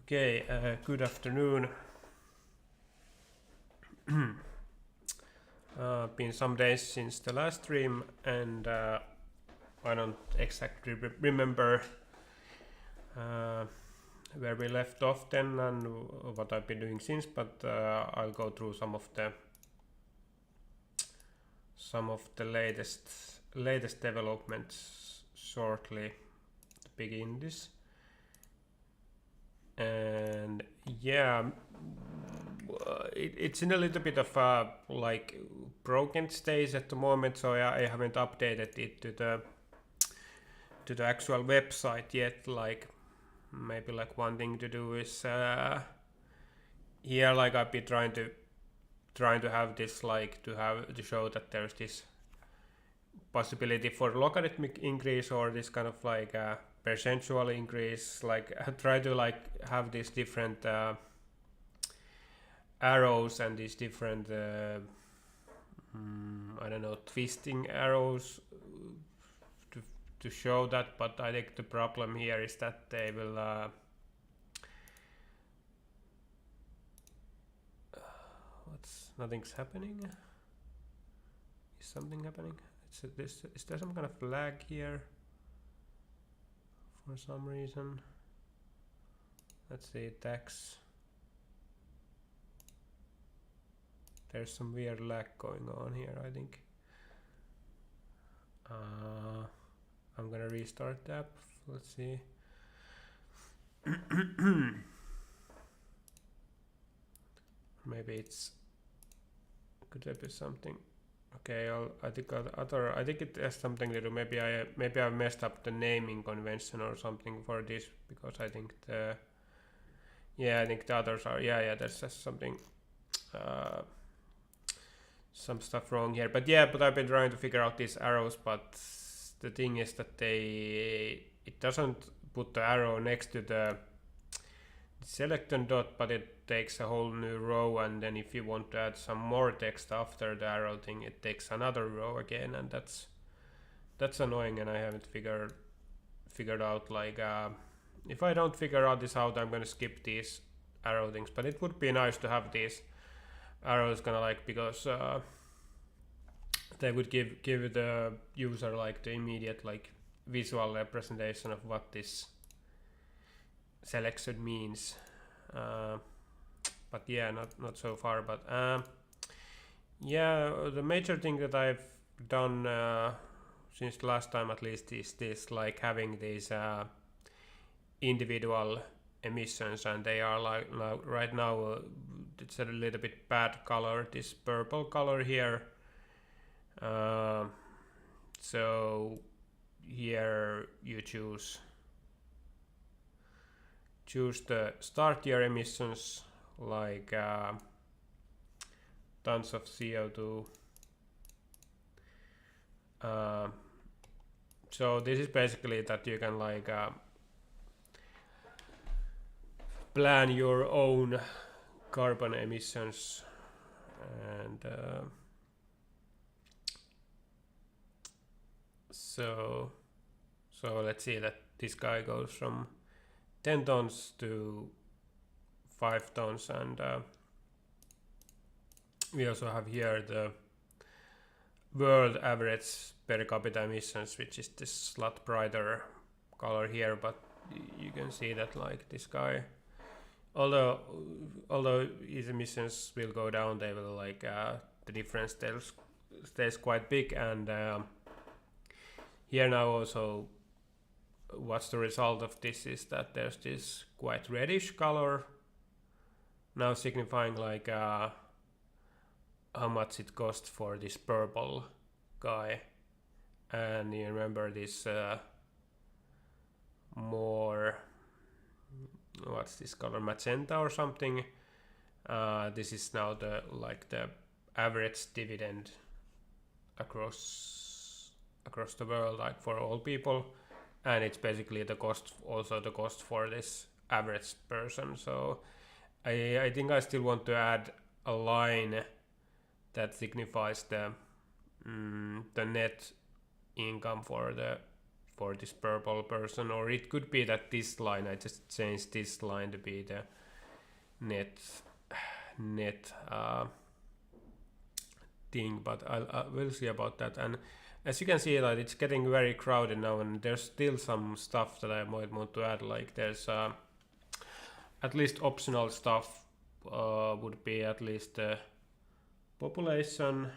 Okay, good afternoon. Been some days since the last stream, and I don't exactly remember where we left off then and what I've been doing since, but I'll go through some of the latest developments shortly to begin this. And yeah, it's in a little bit of a like broken stage at the moment, so I haven't updated it to the actual website yet. Like maybe like one thing to do is here like I've been trying to have this like to show that there's this possibility for logarithmic increase or this kind of like percentual increase. Like I try to like have these different arrows and these different I don't know, twisting arrows to show that, but I think the problem here is that they will nothing's happening. Is something happening? Is there some kind of lag here for some reason? Let's see, tax. There's some weird lag going on here, I think. I'm gonna restart the app. Let's see. Maybe it's could there be something? Okay, I think it has something to do. Maybe I messed up the naming convention or something for this, because I think the others are there's just something some stuff wrong here. But I've been trying to figure out these arrows, but the thing is that it doesn't put the arrow next to the selection dot, but it takes a whole new row, and then if you want to add some more text after the arrow thing, it takes another row again, and that's annoying, and I haven't figured out like if I don't figure out this out, I'm gonna skip these arrow things. But it would be nice to have these arrows kind of like, because they would give the user like the immediate like visual representation of what this selection means. But yeah, not so far. But yeah, the major thing that I've done since last time at least is this like having these individual emissions, and they are like right now it's a little bit bad color, this purple color here. So here you choose the start year emissions, like tons of CO2. So this is basically that you can like plan your own carbon emissions, and so let's see that this guy goes from 10 tons to 5 tons, and we also have here the world average per capita emissions, which is this slightly brighter color here. But you can see that like this guy, although his emissions will go down, they will like the difference stays quite big. And here now also what's the result of this is that there's this quite reddish color now, signifying like how much it costs for this purple guy. And you remember this more, what's this color, magenta or something. This is now the average dividend across the world, like for all people, and it's basically the cost for this average person. So I think I still want to add a line that signifies the net income for the for this purple person, or it could be that this line, I just changed this line to be the net thing, but we'll see about that. And as you can see, like, it's getting very crowded now, and there's still some stuff that I might want to add. Like there's at least optional stuff would be at least the population,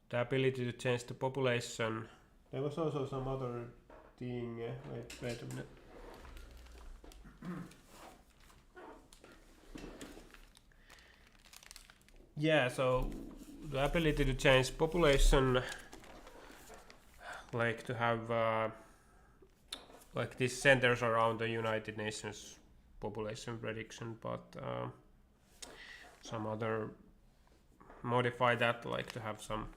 the ability to change the population. There was also some other thing. Wait a minute. Yeah, so the ability to change population, like to have like this centers around the United Nations population prediction, but some other modify that, like to have some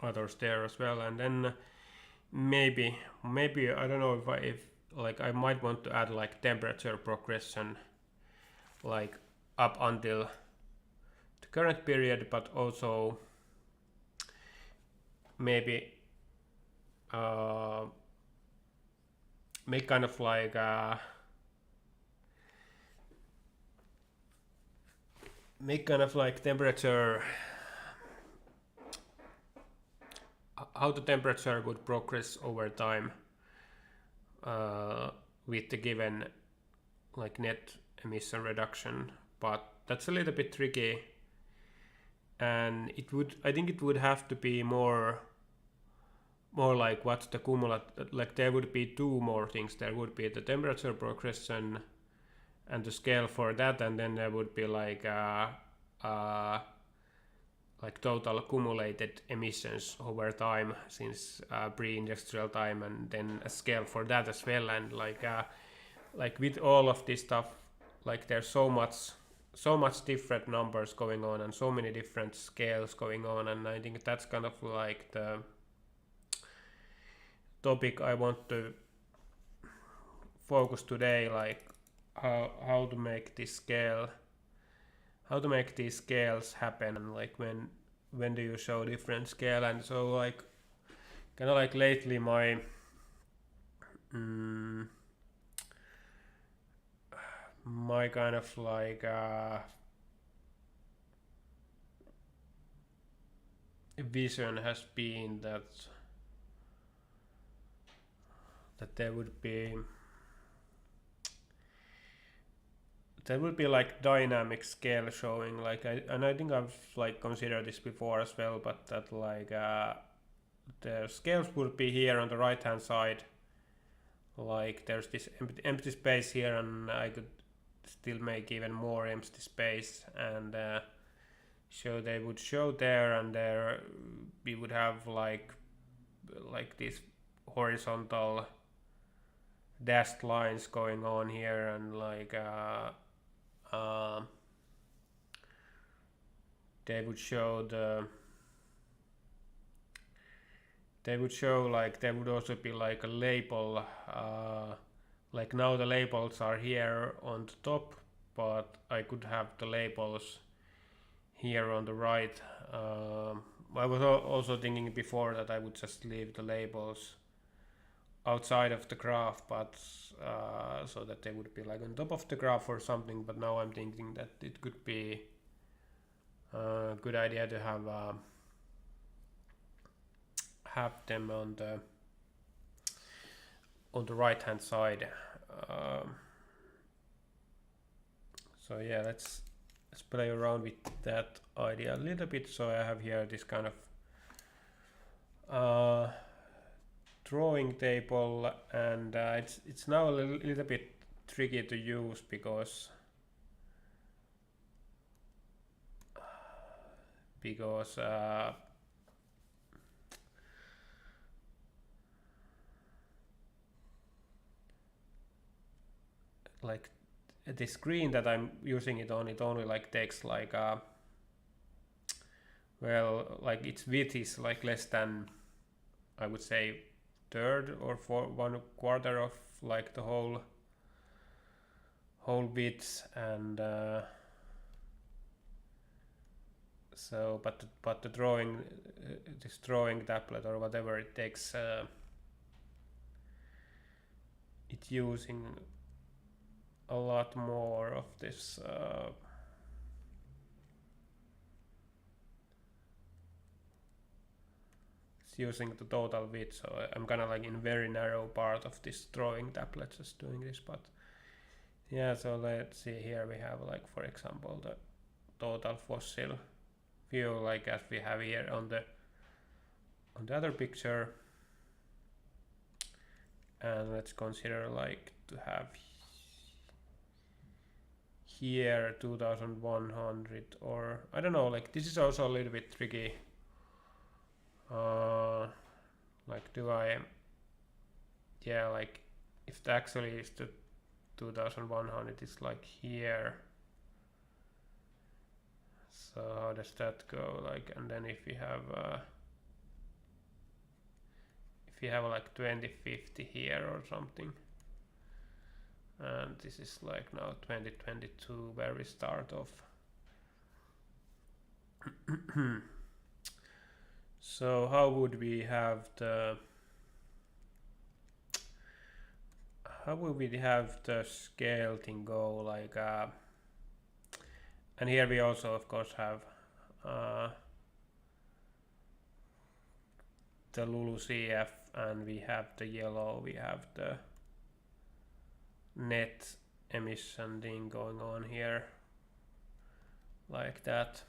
others there as well. And then maybe I don't know if like I might want to add like temperature progression, like up until the current period, but also maybe make kind of like temperature, how the temperature would progress over time with the given like net emission reduction, but that's a little bit tricky, and I think it would have to be more like what's the cumulative, like there would be two more things. There would be the temperature progression and the scale for that, and then there would be like total accumulated emissions over time since pre-industrial time, and then a scale for that as well. And like with all of this stuff, like there's so much different numbers going on and so many different scales going on, and I think that's kind of like the topic I want to focus today, like how to make this scale, how to make these scales happen, and like when do you show different scale. And so like kind of like lately my my kind of like vision has been that there would be like dynamic scale showing, like I think I've like considered this before as well, but that like the scales would be here on the right hand side, like there's this empty space here, and I could still make even more empty space, and so they would show there, and there we would have like these horizontal dashed lines going on here, and like they would show like there would also be like a label, like now the labels are here on the top, but I could have the labels here on the right. I was also thinking before that I would just leave the labels outside of the graph, but so that they would be like on top of the graph or something, but now I'm thinking that it could be a good idea to have them on the right hand side. So yeah, let's play around with that idea a little bit. So I have here this kind of drawing table, and it's now a little bit tricky to use because like the screen that I'm using it on, it only like takes like well, like its width is like less than, I would say, third or 1/4 of like the whole width, and So but the drawing this drawing tablet or whatever, it takes it's using a lot more of this it's using the total width, so I'm kind of like in very narrow part of this drawing tablet just doing this. But yeah, so let's see, here we have like, for example, the total fossil view, like as we have here on the other picture. And let's consider like to have here 2100, or I don't know, like this is also a little bit tricky. Like do I, yeah, like if it actually is the 2100, it's like here. So how does that go? Like, and then if we have like 2050 here or something, and this is like now 2022 where we start off. So how would we have the scale thing go, like and here we also of course have the LULUCF, and we have the yellow, we have the net emission thing going on here like that.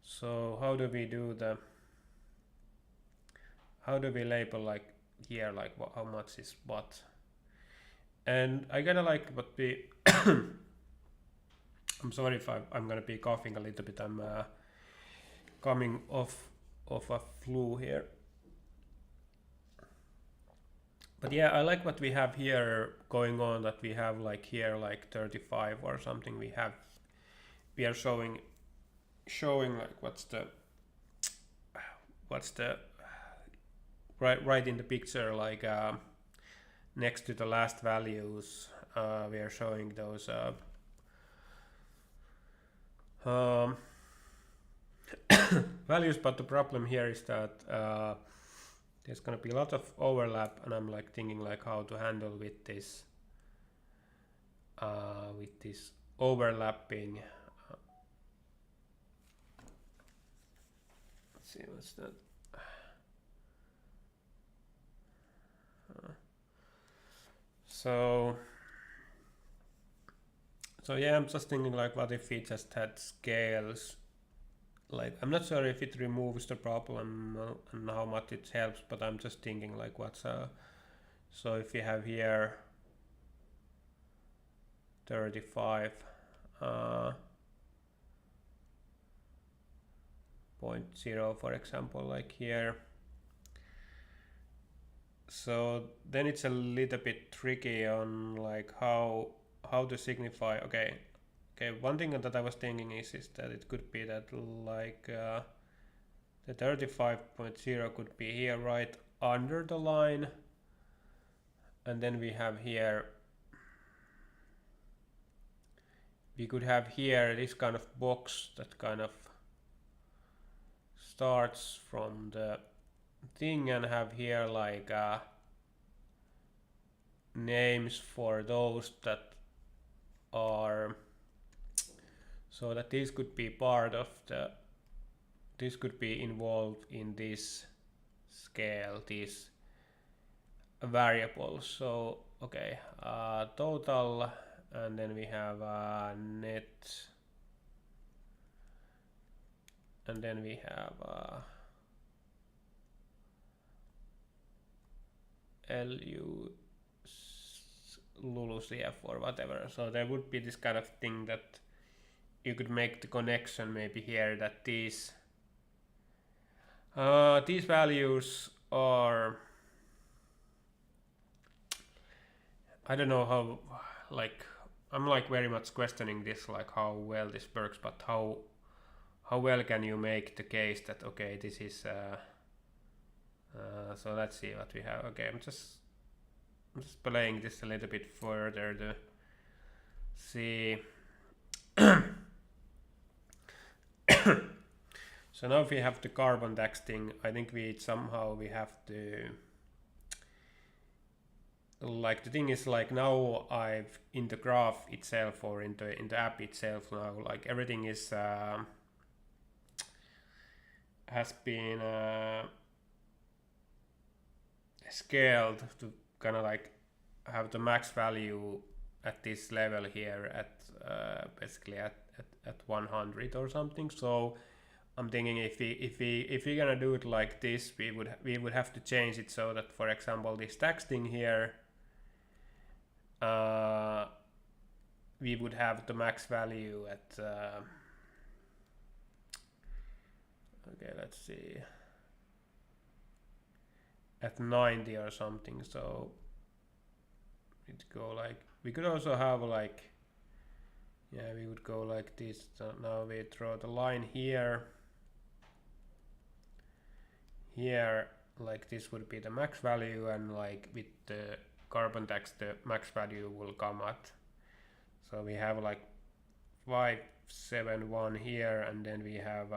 So how do we do the, how do we label like here, like what, how much is what? And I kind of like what we I'm sorry if I'm gonna be coughing a little bit. I'm coming off a flu here. But yeah, I like what we have here going on, that we have like here like 35 or something. We are showing like what's the right in the picture, like next to the last values, we are showing those values. But the problem here is that there's gonna be a lot of overlap, and I'm like thinking like how to handle with this overlapping. Let's see, what's that? So yeah, I'm just thinking like, what if we just had scales? Like, I'm not sure if it removes the problem and how much it helps, but I'm just thinking like, what's so if we have here 35 0.0, for example, like here. So then it's a little bit tricky on like how to signify. Okay, one thing that I was thinking is that it could be that like the 35.0 could be here right under the line, and then we have here, we could have here this kind of box that kind of starts from the thing, and have here like names for those that are, so that this could be part of the, this could be involved in this scale, these variables. So okay, total, and then we have net, and then we have LULUCF or whatever. So there would be this kind of thing that you could make the connection maybe here, that these values are, I don't know how, like I'm like very much questioning this, like how well this works, but how well can you make the case that okay, this is so let's see what we have. Okay, I'm just playing this a little bit further to see So now if we have the carbon tax thing, I think we have to, like, the thing is, like, now I've in the graph itself or in the app itself now, like everything is has been scaled to kind of like have the max value at this level here at basically at 100 or something. So I'm thinking if we're gonna do it like this, we would have to change it so that, for example, this tax thing here, we would have the max value at okay, let's see, at 90 or something. So it'd go like, we could also have like, yeah, we would go like this. So now we draw the line here, like this would be the max value, and like with the carbon tax the max value will come at, so we have like 571 here, and then we have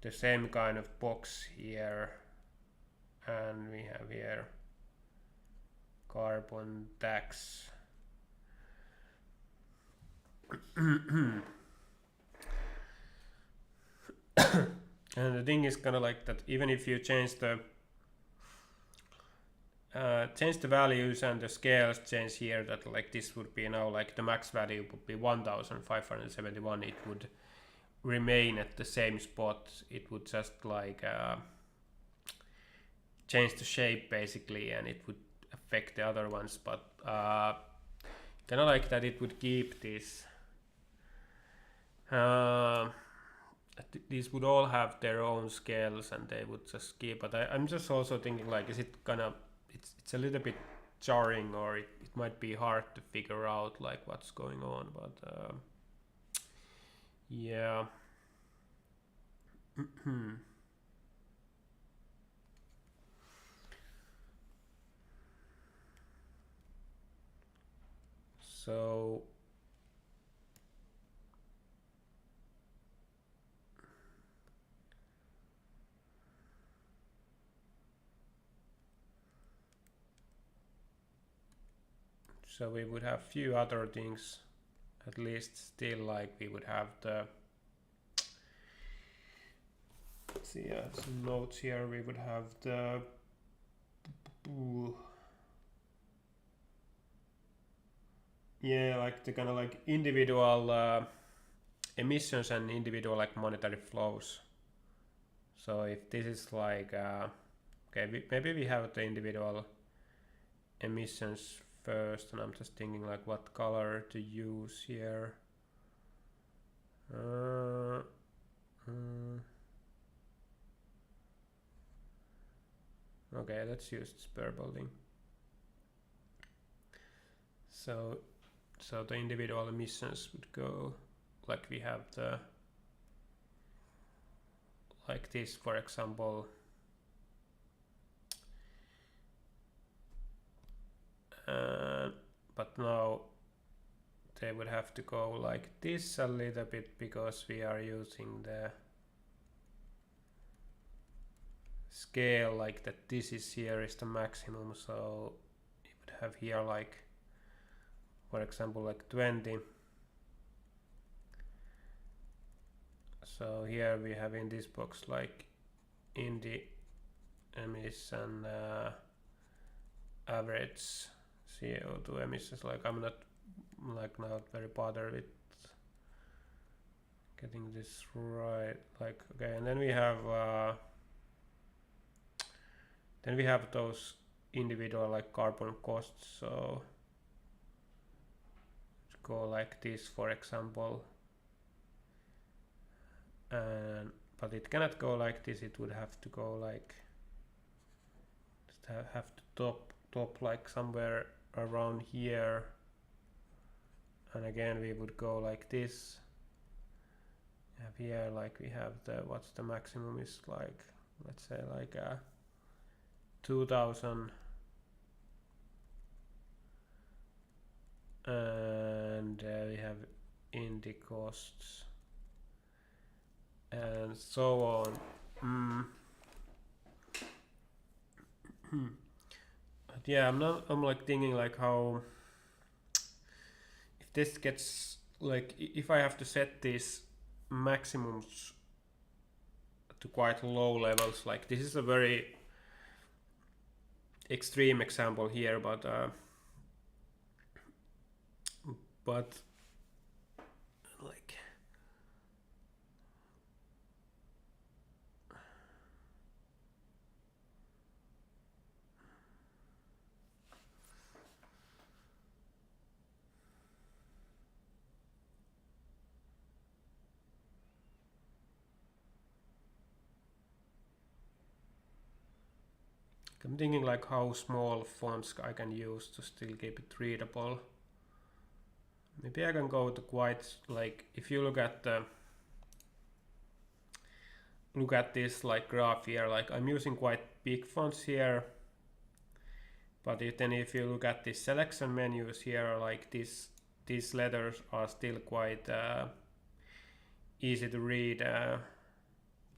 the same kind of box here, and we have here carbon tax. And the thing is kind of like that, even if you change the values and the scales change here, that like this would be now like the max value would be 1571, it would remain at the same spot. It would just like change the shape basically, and it would affect the other ones, but kind of like that it would keep this. These would all have their own scales and they would just keep, but I'm just also thinking like, is it gonna, it's a little bit jarring, or it might be hard to figure out like what's going on, but yeah. So we would have few other things, at least still, like we would have the, let's see, some notes here. We would have the yeah, like the kind of like individual emissions and individual like monetary flows. So if this is like okay, maybe we have the individual emissions first, and I'm just thinking like what color to use here. Okay, let's use this purple thing. So the individual emissions would go like we have the, like this, for example. But now they would have to go like this a little bit, because we are using the scale like that. This is here is the maximum, so you would have here like, for example, like 20. So here we have in this box like in the emission average CO2 emissions. Like I'm not very bothered with getting this right. Like okay, and then we have those individual like carbon costs. So let's go like this, for example, and but it cannot go like this. It would have to go like, just have to top like somewhere around here, and again we would go like this. Have here like we have the, what's the maximum is, like let's say like 2000, and we have in the costs and so on. But yeah, I'm like thinking like how if this gets like if I have to set these maximums to quite low levels, like this is a very extreme example here, but like I'm thinking like how small fonts I can use to still keep it readable. Maybe I can go to quite like if you look at this like graph here, like I'm using quite big fonts here, but if you look at the selection menus here, like these letters are still quite easy to read,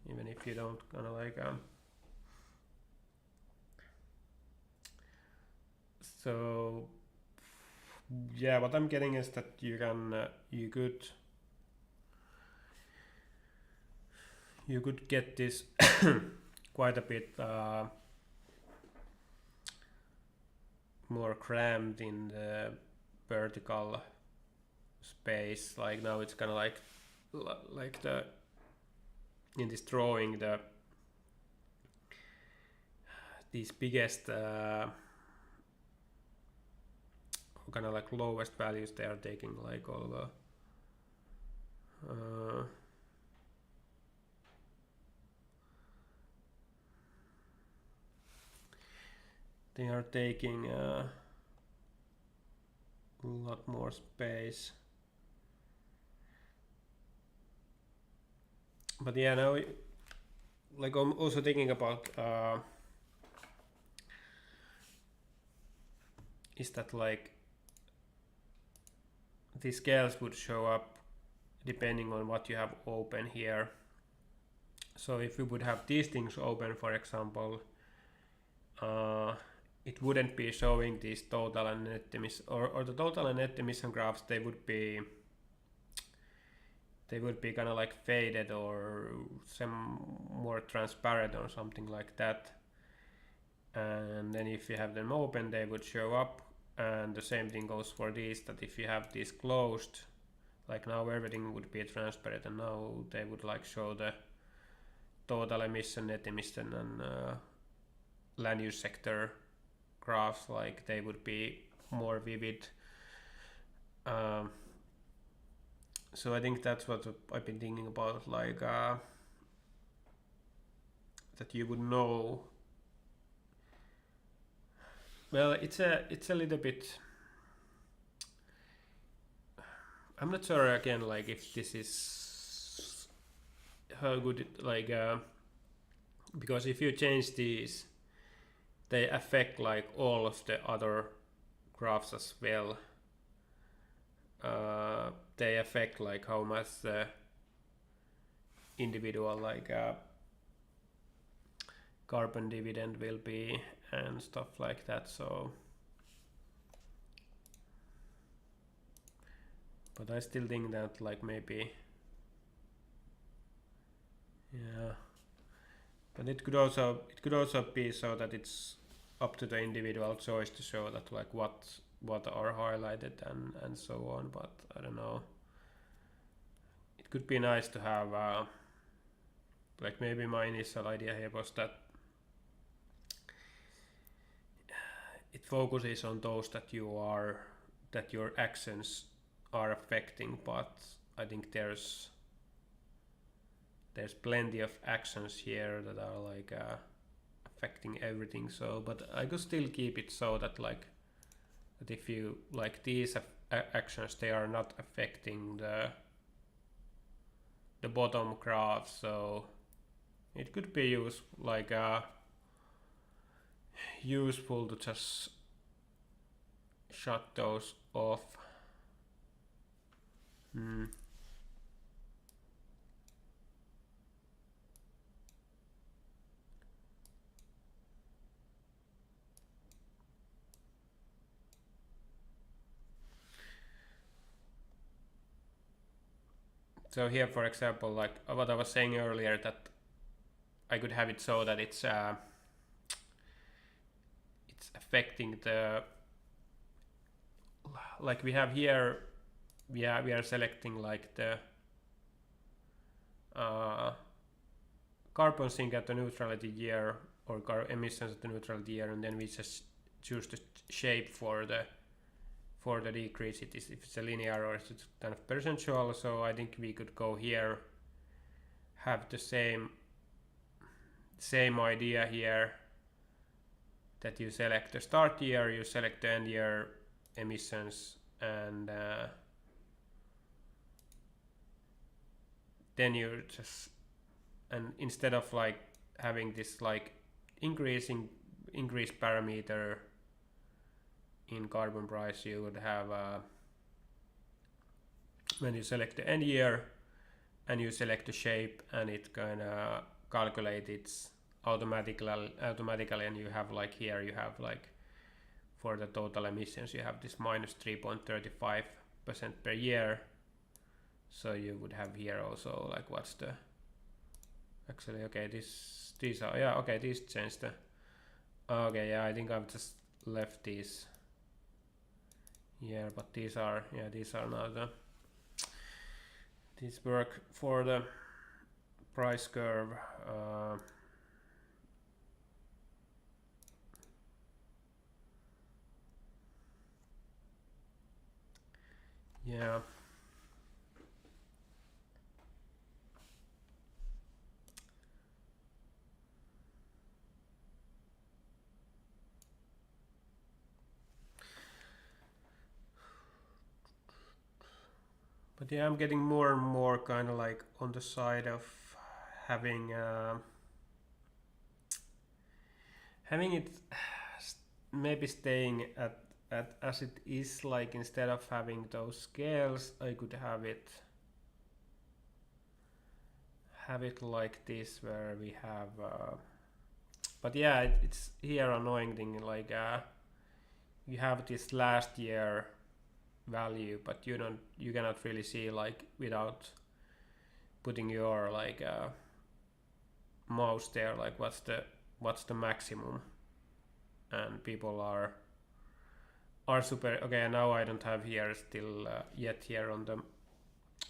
even if you don't kind of like so yeah, what I'm getting is that you can you could get this quite a bit more crammed in the vertical space. Like now it's kind of like the in this drawing these biggest kind of like lowest values they are taking like all the they are taking a lot more space. But yeah, now like I'm also thinking about is that like these scales would show up depending on what you have open here. So if you would have these things open, for example, it wouldn't be showing these total and net emission, or the total and net emission graphs. They would be kind of like faded or some more transparent or something like that. And then if you have them open, they would show up. And the same thing goes for these, that if you have these closed, like now everything would be transparent, and now they would like show the total emission, net emission, and land use sector graphs, like they would be more vivid. So I think that's what I've been thinking about, like that you would know. Well, it's a little bit. I'm not sure again, like if this is how good it like because if you change these, they affect like all of the other graphs as well. They affect like how much the individual like carbon dividend will be and stuff like that. So but I still think that like maybe yeah, but it could also be so that it's up to the individual choice to show that like what are highlighted and so on. But I don't know, it could be nice to have like maybe my initial idea here was that it focuses on those that your actions are affecting, but I think there's plenty of actions here that are like affecting everything. So but I could still keep it so that like that if you like these actions, they are not affecting the bottom graph. So it could be useful to just shut those off. So here, for example, like what I was saying earlier, that I could have it so that it's affecting the, like we have here, we are selecting like the carbon sink at the neutrality year, or emissions at the neutrality year, and then we just choose the shape for the decrease. It is if it's a linear or it's kind of percentual. So I think we could go here, have the same idea here, that you select the start year, you select the end year emissions, and then you just, and instead of like having this like increase parameter in carbon price, you would have when you select the end year and you select the shape, and it gonna calculate its automatically, and you have like here, you have like for the total emissions, you have this minus 3.35% per year. So you would have here also like what's the, actually, okay, these are, yeah, okay, these change the, okay, yeah, I think I've just left these here, but these are, yeah, these are now the, these work for the price curve. Yeah. But yeah, I'm getting more and more kind of like on the side of having having it maybe staying at as it is, like instead of having those scales, I could have it like this, where we have but yeah, it's here annoying thing, like you have this last year value, but you cannot really see like without putting your like mouse there, like what's the maximum, and people are super, okay, now I don't have here still yet here on the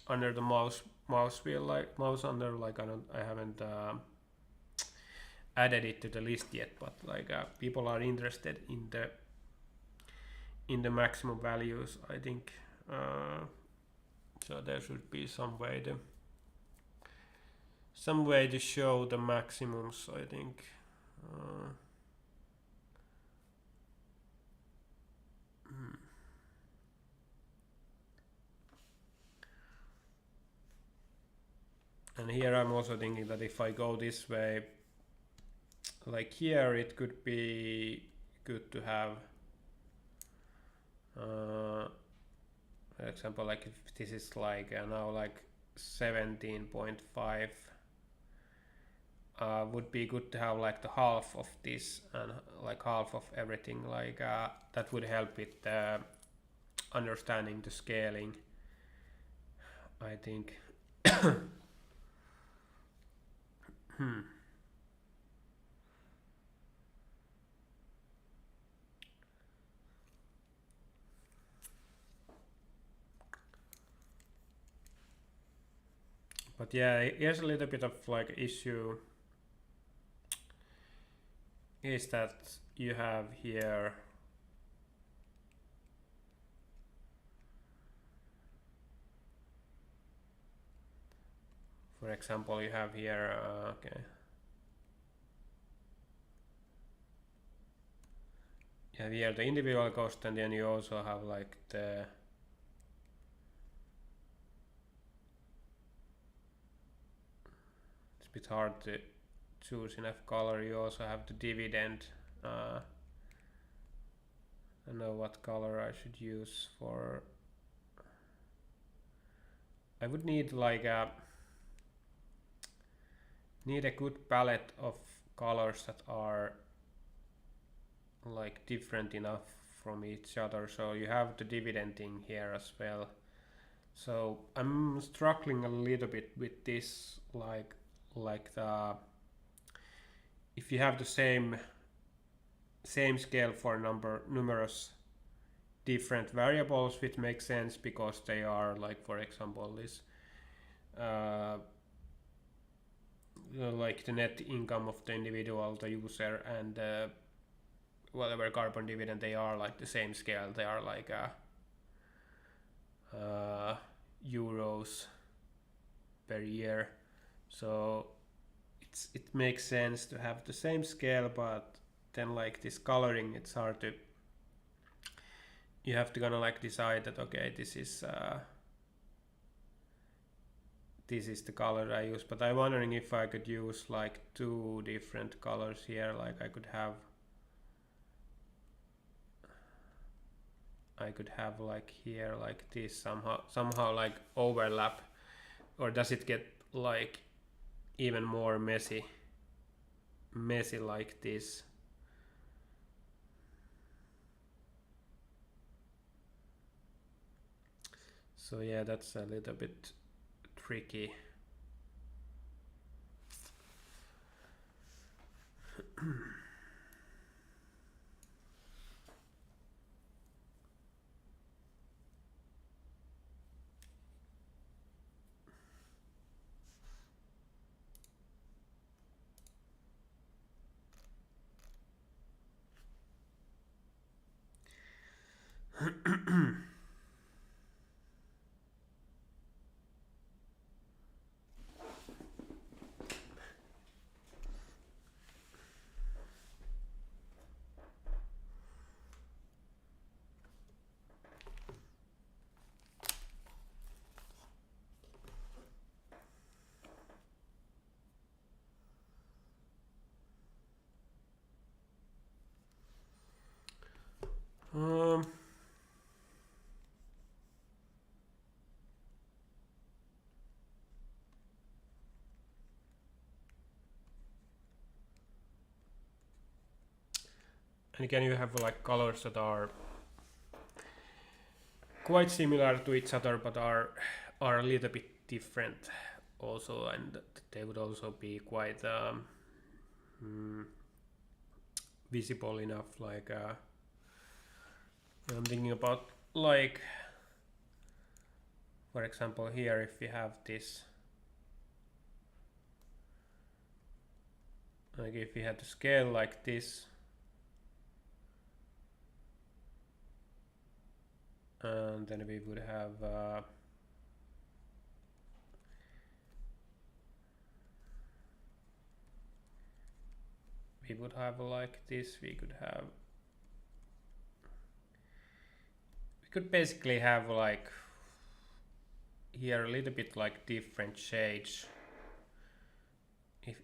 under the mouse wheel, like mouse under, like I haven't added it to the list yet, but like people are interested in the maximum values, I think. So there should be some way to show the maximums, I think. And here I'm also thinking that if I go this way, like here, it could be good to have for example, like if this is like now like 17.5, would be good to have like the half of this and like half of everything, like that would help with understanding the scaling, I think. But yeah, here's a little bit of like issue, is that you have here for example, you have here okay, you have here the individual cost, and then you also have like the bit hard to choose enough color. You also have the dividend. I know what color I should use for. I would need like a good palette of colors that are like different enough from each other. So you have the dividending here as well. So I'm struggling a little bit with this, like the if you have the same scale for numerous different variables, which makes sense because they are, like, for example, this uh, like the net income of the individual, the user, and whatever carbon dividend, they are like the same scale. They are like euros per year. So it makes sense to have the same scale, but then, like, this coloring, it's hard to, you have to kind of like decide that, okay, this is the color I use. But I'm wondering if I could use like two different colors here. Like I could have like here like this, somehow like overlap, or does it get like even more messy like this? So yeah, that's a little bit tricky. um and again, you have like colors that are quite similar to each other, but are a little bit different also, and they would also be quite visible enough. Like I'm thinking about, like, for example, here, if we have this, like if we had to scale like this, and then we would have like this. We could basically have like here a little bit like different shades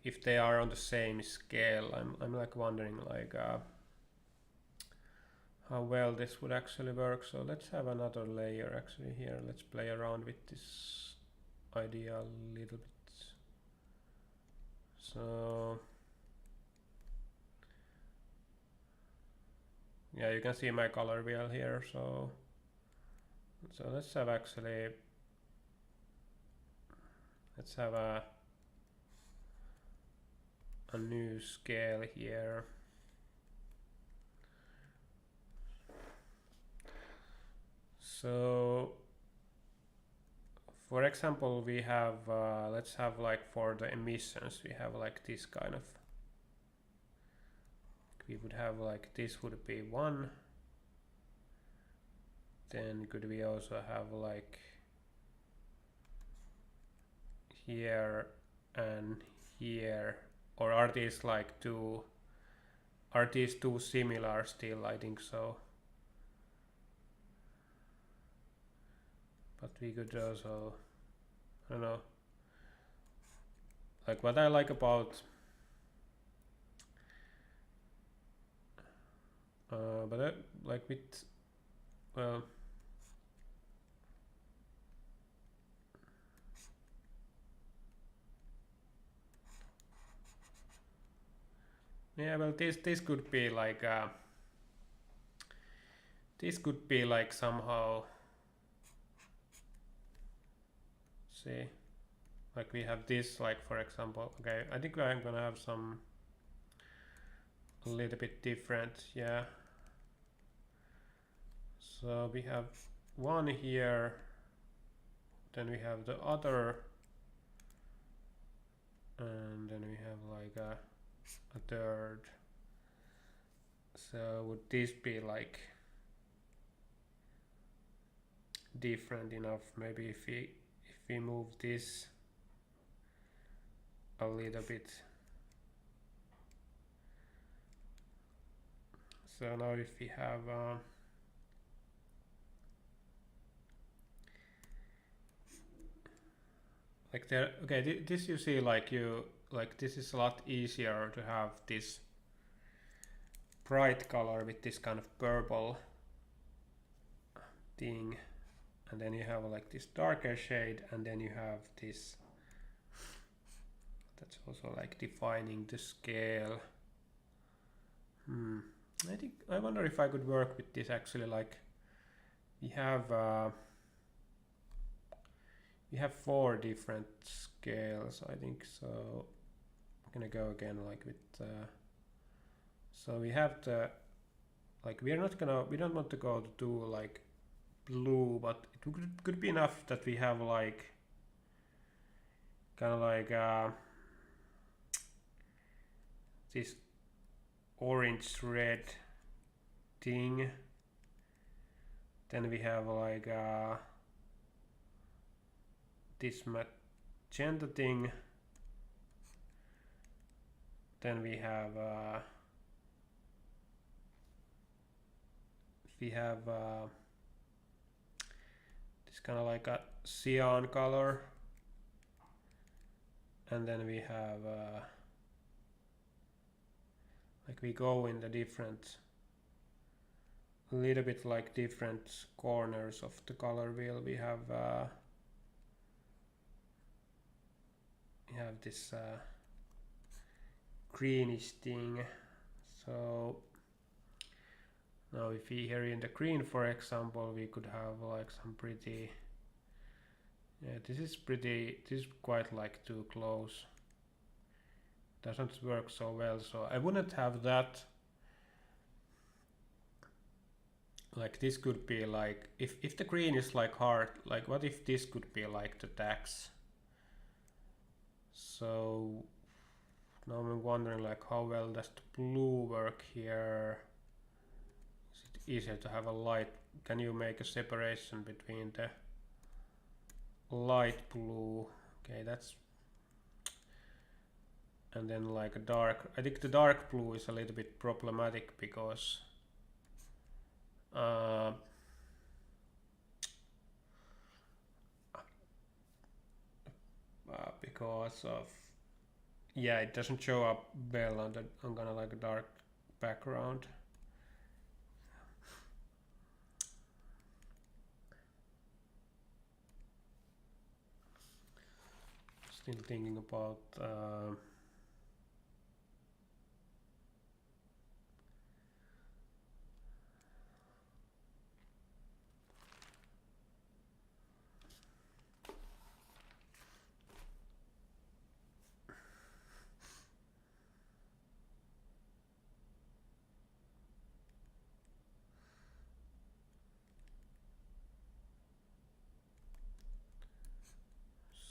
if they are on the same scale. I'm like wondering like how well this would actually work. So let's have another layer actually here. Let's play around with this idea a little bit. So yeah, you can see my color wheel here. So let's have a new scale here. So for example, we have let's have like for the emissions, we have like this kind of, we would have like this would be 1. Then could we also have like here and here, or are these like two, are these two similar still? I think so. But we could also, I don't know, like what I like about but like with, well, yeah, well, this could be like this could be like somehow see, like we have this, like for example, okay, I think I'm gonna have some a little bit different, yeah. So we have one here, then we have the other, and then we have like a third. So would this be like different enough? Maybe if we move this a little bit. So now if we have like there, okay, this you see, like this is a lot easier to have this bright color with this kind of purple thing, and then you have like this darker shade, and then you have this, that's also like defining the scale. I wonder if I could work with this actually, like we have 4 different scales, I think. So I'm gonna go again like with so we have the, like we don't want to go to do like blue, but it could be enough that we have like kind of like this orange red thing, then we have like this magenta thing, then we have this kind of like a cyan color, and then we have like we go in the different, a little bit like different corners of the color wheel. We have this greenish thing. So now if we here in the green, for example, we could have like some pretty, yeah, this is quite like too close, doesn't work so well, so I wouldn't have that. Like this could be like, if the green is like hard, like what if this could be like the tax? So now I'm wondering like how well does the blue work here? Is it easier to have a light? Can you make a separation between the light blue? Okay, that's, and then like a dark, I think the dark blue is a little bit problematic because because of, yeah, it doesn't show up well on kind of like a dark background. Still thinking about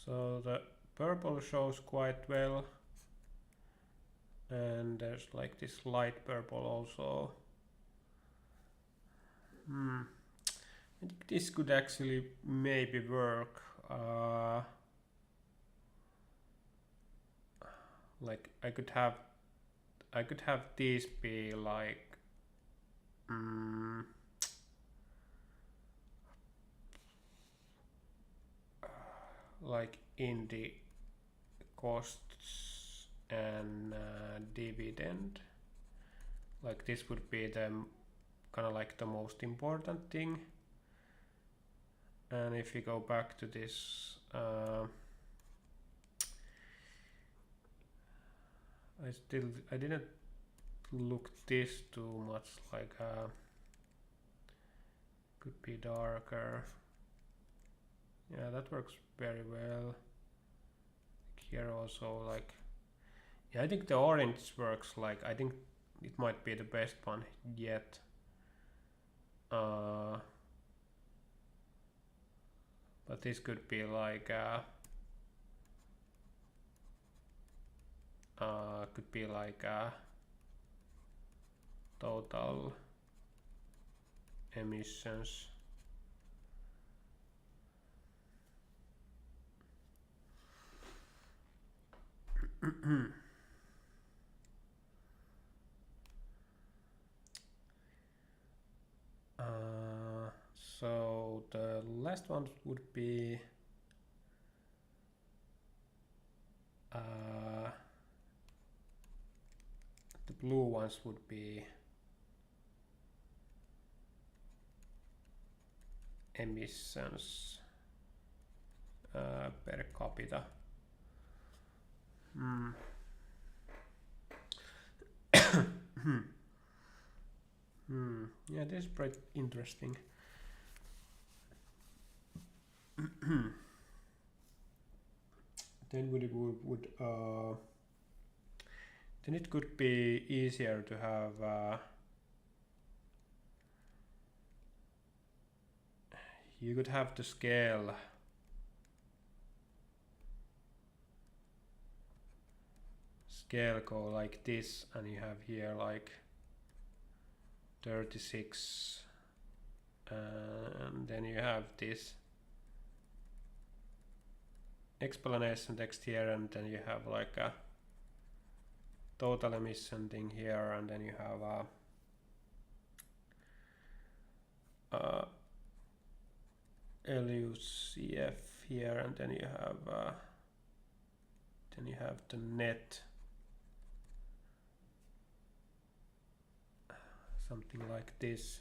so the purple shows quite well, and there's like this light purple also. I think this could actually maybe work. Like I could have these be like like in the costs and dividend. Like this would be the kind of like the most important thing. And if we go back to this, I didn't look this too much, like could be darker. Yeah, that works very well. Here also, like, yeah, I think the orange works. Like, I think it might be the best one yet. But this could be like total emissions. So the last one would be the blue ones would be emissions per capita. Yeah, this is pretty interesting. Then then it could be easier to have you could have the scale go like this, and you have here like 36, and then you have this explanation text here, and then you have like a total emission thing here, and then you have LUCF here, and then you have the net, something like this.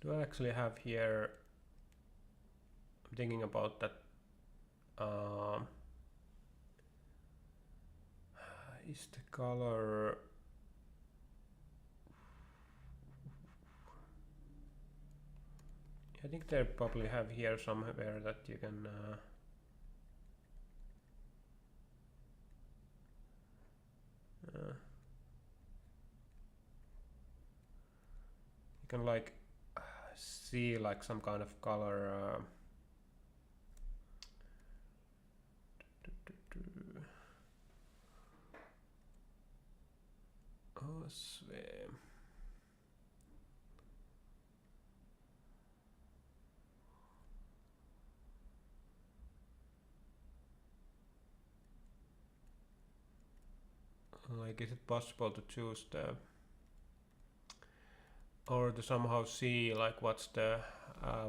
Do I actually have here, I'm thinking about that, is the color, I think they probably have here somewhere that you can like see like some kind of color like, is it possible to choose the, or to somehow see like what's the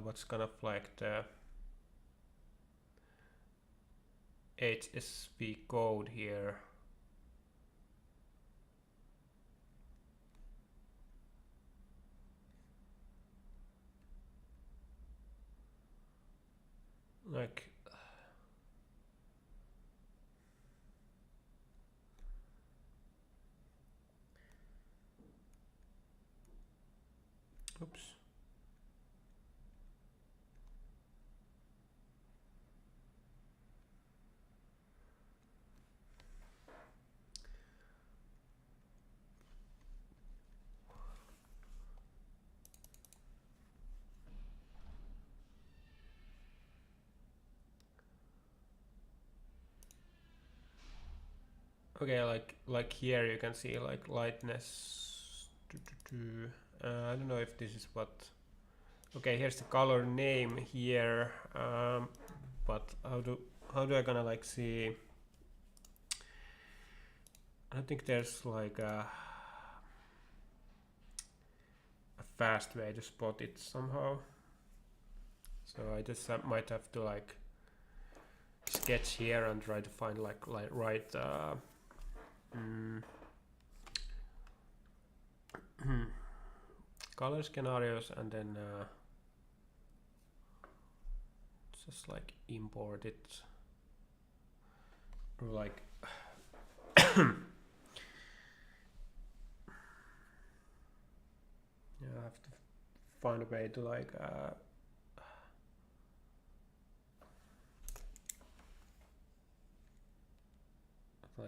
what's kind of like the HSV code here? Like, oops. Okay, like here you can see like lightness. I don't know if this is what. Okay, here's the color name here, but how do I gonna like see? I think there's like a fast way to spot it somehow. So I just might have to like sketch here and try to find like right color scenarios and then just like import it or like yeah, I have to find a way to like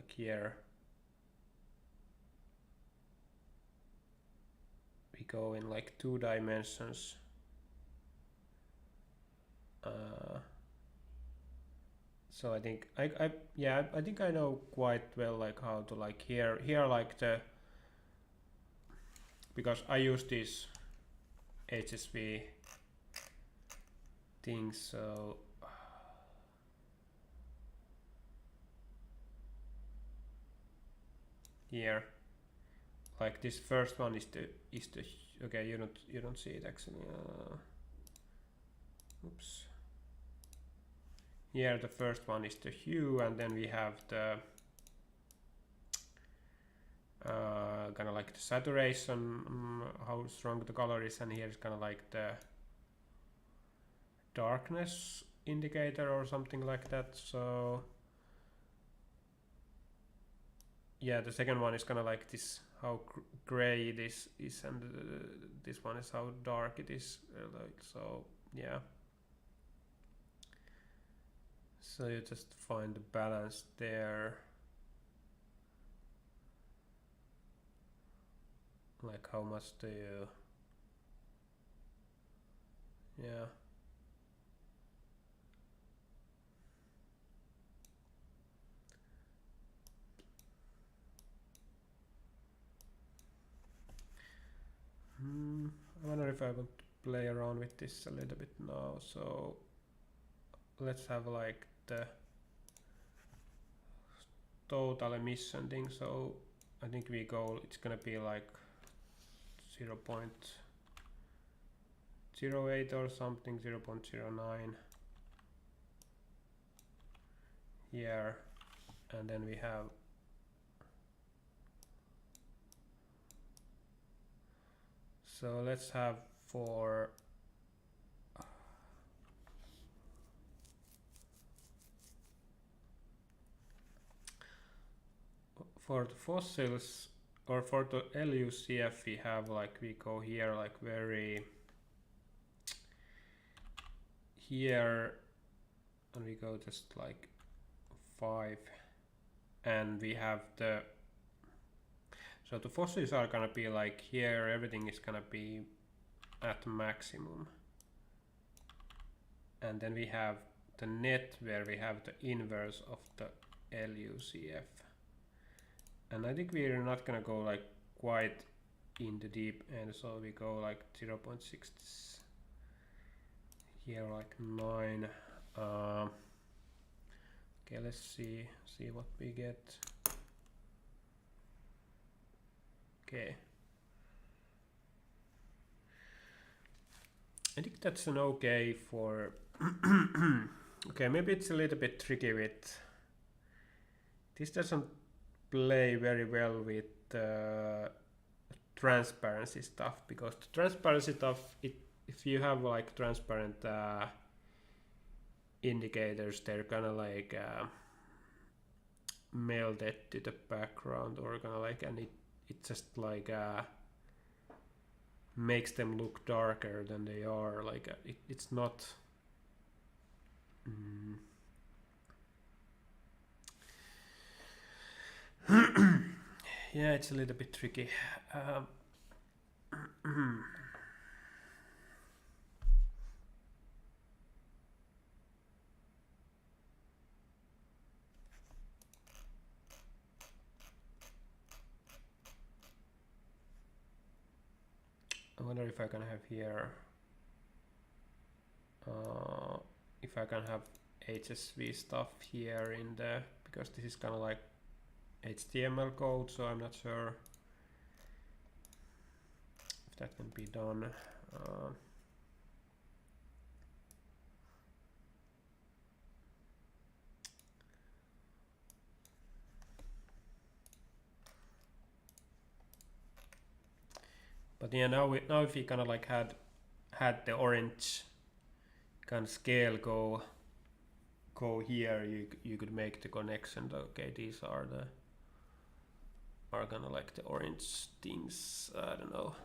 here we go in like 2 dimensions. So I think I think I know quite well like how to like here like the, because I use these HSV things, so here like this first one is the okay, you don't see it actually. Oops. Here the first one is the hue, and then we have the kind of like the saturation, how strong the color is, and here is kind of like the darkness indicator or something like that. So yeah, the second one is kind of like this, how gray this is, and this one is how dark it is, like, so yeah. So you just find the balance there, like how much do you, yeah. I wonder if I want to play around with this a little bit now. So let's have like the total emission thing. So I think we go, it's gonna be like 0.08 or something, 0.09 here, and then we have so let's have for the fossils, or for the LUCF, we have like, we go here like very here, and we go just like 5, and we have the, so the fossils are gonna be like here, everything is gonna be at maximum, and then we have the net where we have the inverse of the LUCF. And I think we're not gonna go like quite in the deep end, so we go like 0.6 here, like 9. Okay, let's see what we get. Okay, I think that's an okay for okay, maybe it's a little bit tricky with this, doesn't play very well with transparency stuff, because the transparency stuff, if you have like transparent indicators, they're kind of like melted to the background, or kind of like, and it just like makes them look darker than they are. Like it's not yeah, it's a little bit tricky. wonder if I can have here, if I can have HSV stuff here in the, because this is kind of like HTML code, so I'm not sure if that can be done. But yeah, now if we kind of like had the orange kind of scale go here, you could make the connection. Okay, these are kind of like the orange things. I don't know.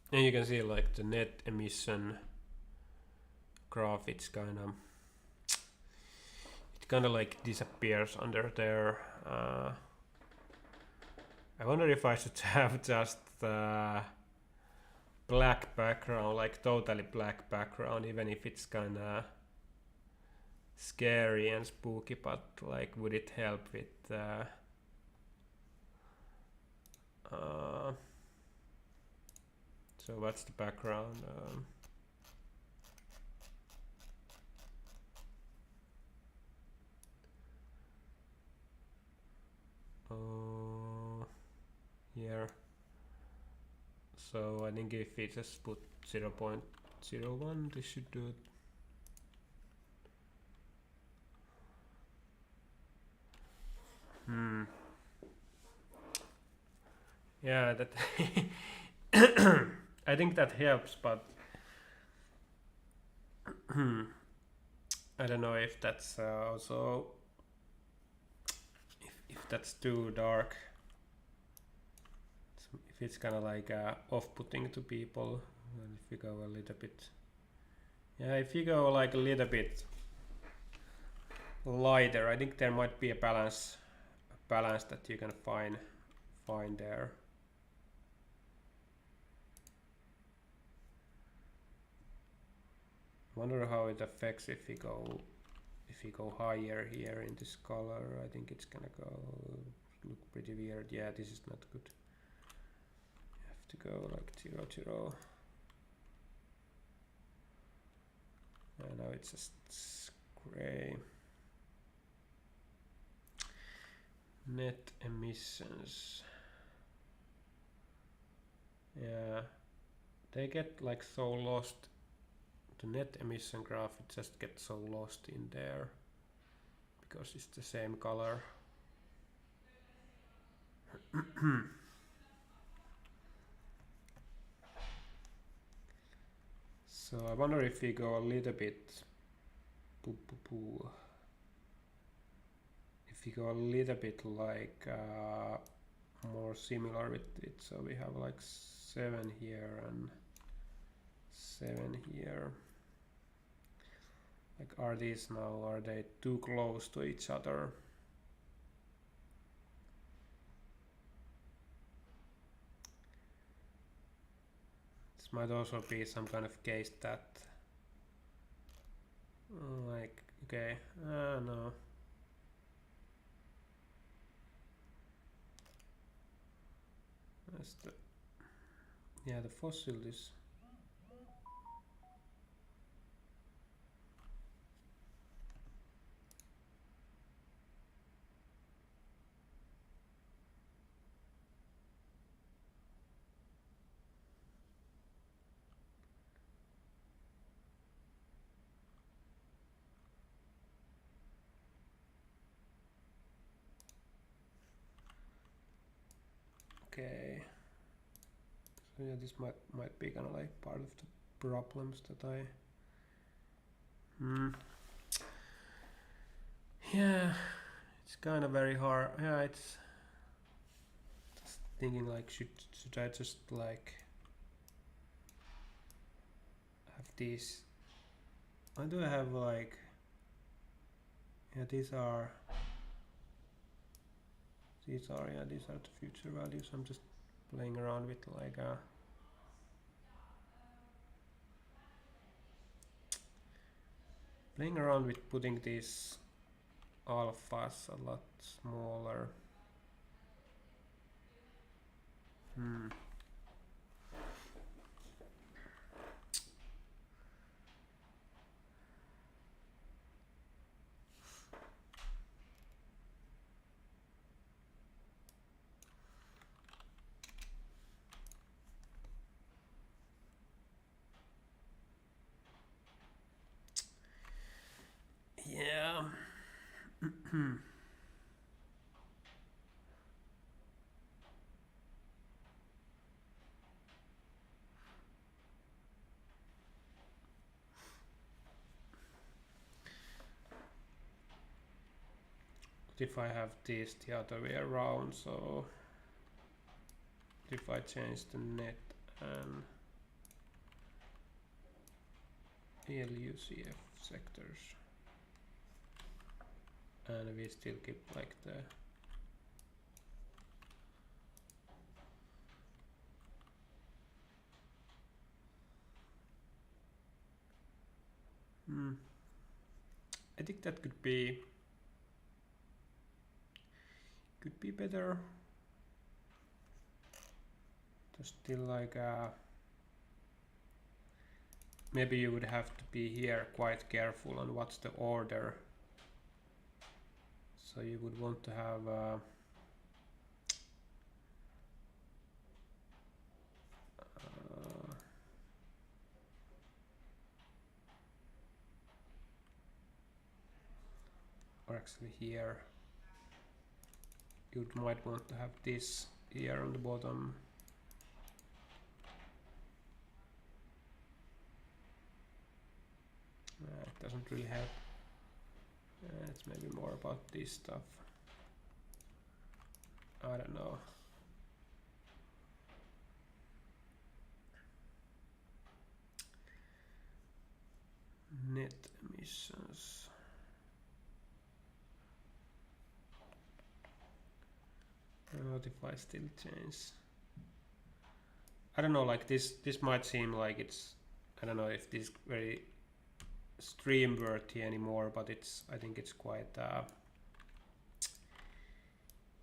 And you can see like the net emission graph, it kind of like disappears under there. I wonder if I should have just black background, like totally black background, even if it's kind of scary and spooky, but like would it help with so what's the background? Here. So I think if we just put 0.01, this should do it. Yeah, that I think that helps, but I don't know if that's also if that's too dark. So if it's kind of like off-putting to people, and if you go a little bit, yeah, if you go like a little bit lighter, I think there might be a balance that you can find there. Wonder how it affects if we go higher here in this color. I think it's gonna look pretty weird. Yeah, this is not good. You have to go like 0, 0. And now it's just gray. Net emissions. Yeah, they get like so lost. The net emission graph, it just gets so lost in there because it's the same color. So I wonder if we go a little bit if we go a little bit like more similar with it, so we have like 7 here and 7 here. Like, are they too close to each other? This might also be some kind of case that like, okay, no. That's the fossil is. Okay, so yeah, this might be kind of like part of the problems that I yeah, it's kind of very hard. Yeah, it's just thinking like should I just like have these, why do I have like Yeah, these are the future values. I'm just playing around with like putting these alphas a lot smaller. Yeah. If I have this the other way around, so if I change the net and LUCF sectors, and we still keep like the I think that could be better. There's still like maybe you would have to be here quite careful on what's the order. So you would want to have or actually here you might want to have this here on the bottom. It doesn't really help. It's maybe more about this stuff. I don't know. Net emissions. What if I still change? I don't know, like this might seem like it's, I don't know if this is very stream worthy anymore, but it's, I think it's quite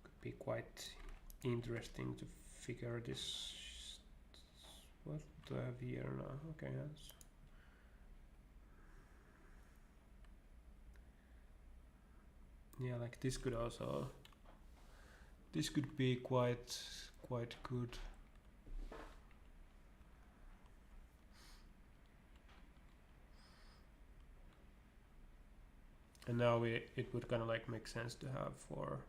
could be quite interesting to figure this. What do I have here now? Okay, that's yeah, like this could also, this could be quite good. And now it would kind of like make sense to have for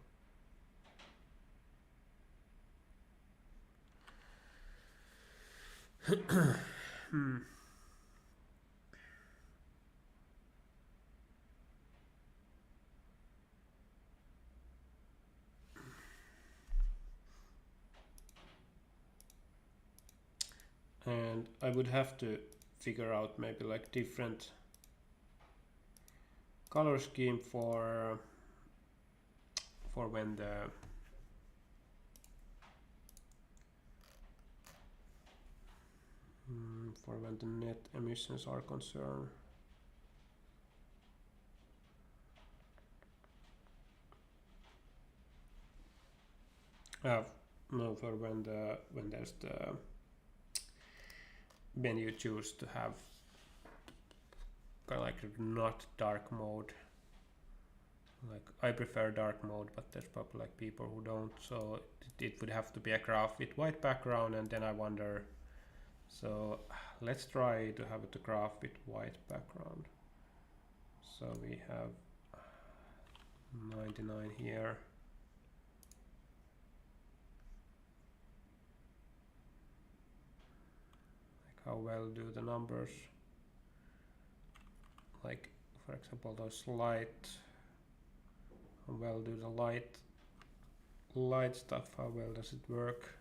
and I would have to figure out maybe like different color scheme for when the net emissions are concerned. No, for when there's the when you choose to have kind of like not dark mode. Like I prefer dark mode, but there's probably like people who don't, so it would have to be a graph with white background, and then I wonder, so let's try to have the graph with white background. So we have 99 here. Like how well do the numbers, like for example those light, how well do the light stuff, how well does it work?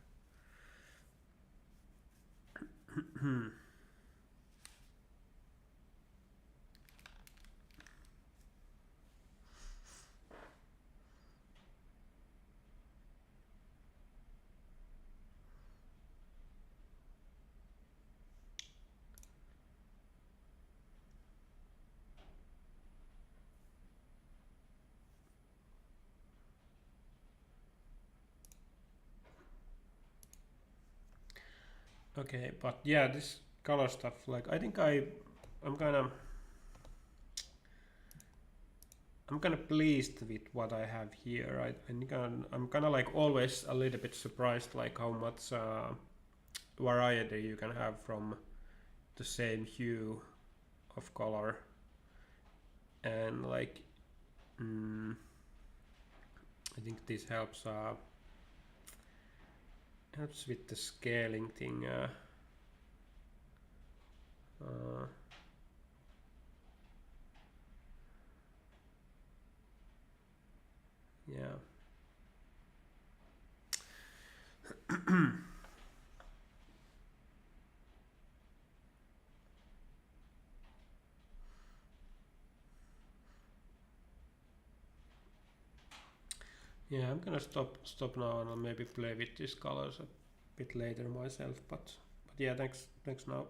Okay, but yeah, this color stuff, like I'm kind of pleased with what I have here. I'm kind of like always a little bit surprised, like how much variety you can have from the same hue of color, and like I think this helps with the scaling thing. Yeah. Yeah, I'm gonna stop now and I'll maybe play with these colors a bit later myself. But yeah, thanks now.